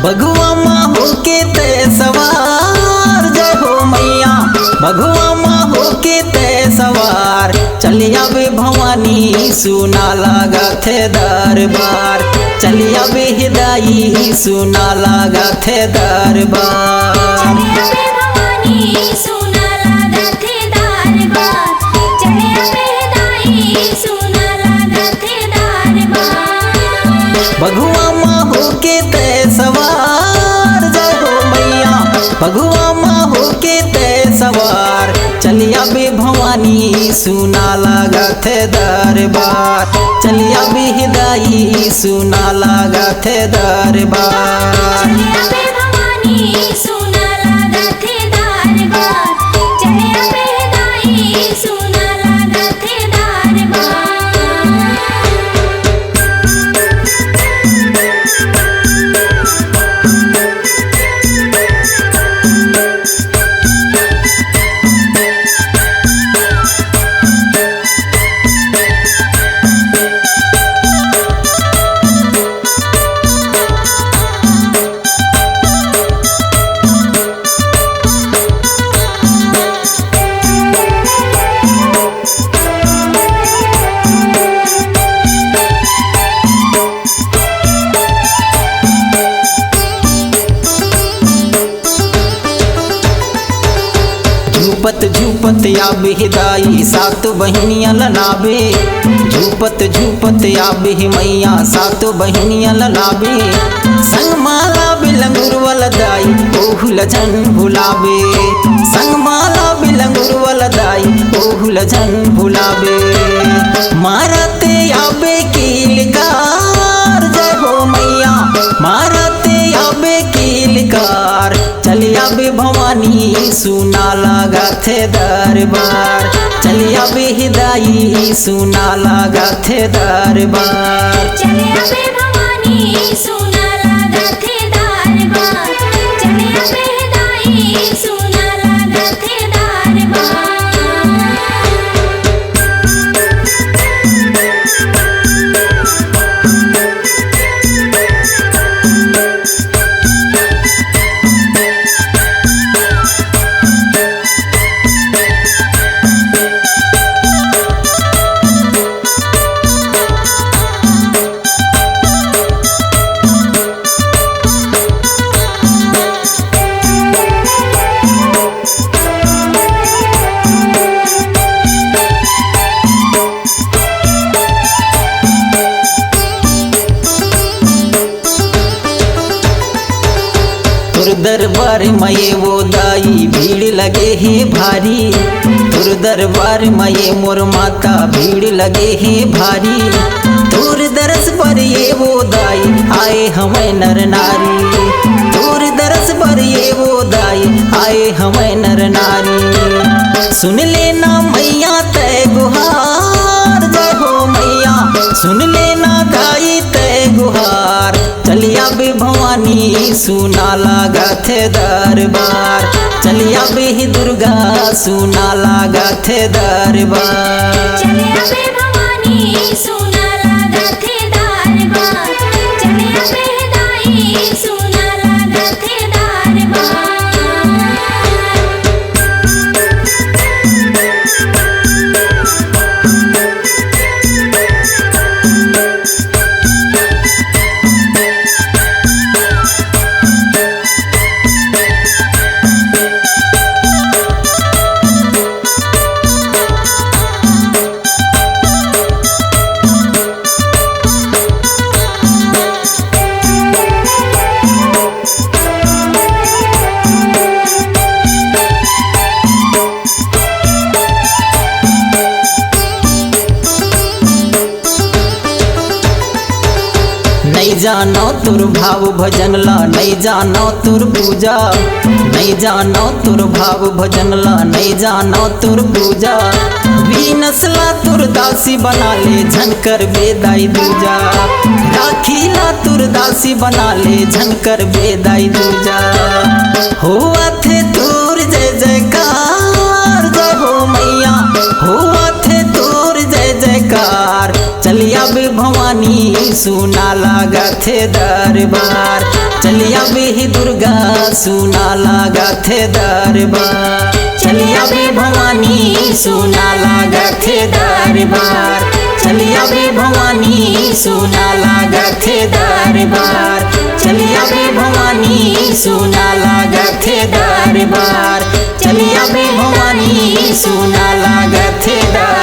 बघुआ माँ होके ते सवार, जय हो मैया बघुआ माँ होके ते सवार। चलिया बे भवानी सुना लगा थे दरबार, चलिया बे हिदाई सुना लगा थे दरबार। बघुआ माँ होके ते सवार, जय हो मैया बघुआ माँ होके ते सवार। चलिया बे भवानी सुना लगा थे दरबार, चलिया बे हिदाई सुना लगा थे दरबार। झूपत झूपत आबे हिदाई सात बहनिया लनाबे, झूपत झूपत आबे मैया सात बहनिया लनाबे। संग माला बिलंगुर वलदाई ओहुल झन भुलाबे, संग माला बिलंगुर वलदाई ओहुल झन भुलाबे। मारते आबे कीलकार, जय हो मैया मारते आबे कीलकार। चलिया बे भवानी सुना लगा थे दरबार, चलिया बे हिदाई सुना लगा थे दरबार। चलिया बे भवानी सुना लगा थे दरबार, चलिया बे हिदाई सुना लगा थे दरबार। तुर दरबार मये वो दाई भीड़ लगे है भारी, तुर दरबार मये मोर माता भीड़ लगे है भारी। तुर दरस पर ये वो दाई आए हमें नर नारी, तुर दरस पर ये वो दाई आए हमें नर नारी। सुन लेना मैया तय गुहार, जय हो मैया सुन लेना दाई तय गुहार। चलिया बे भवानी सुना लगा थे दरबार, चलिया बे दुर्गा सुना लगा थे दरबार। चलिया बे भवानी सुना लगा थे दरबार, चलिया बे हिदाई सुना लगा थे दरबार। नहीं जानो तुर भाव भजन ला, नहीं जानो तुर पूजा, नहीं जानो तुर भाव भजन ला, नहीं जानो तुर पूजा। वीनसला तुर दासी बना ले झनकर बेदाई दूजा, राखीला तुर दासी बना ले झनकर बेदाई दूजा। हुआ थे तुर जय जयकार, जय हो मैया हुआ थे तुर जय जयकार। चलिया बे भवानी सुना लागत है दरबार, चलिया बे ही दुर्गा सुना लागत है दरबार, चलिया बे भवानी सुना लागत है दरबार, चलिया बे भवानी सुना लागत है दरबार, चलिया बे भवानी सुना लागत है दरबार, चलिया बे भवानी सुना लागत है दरबार।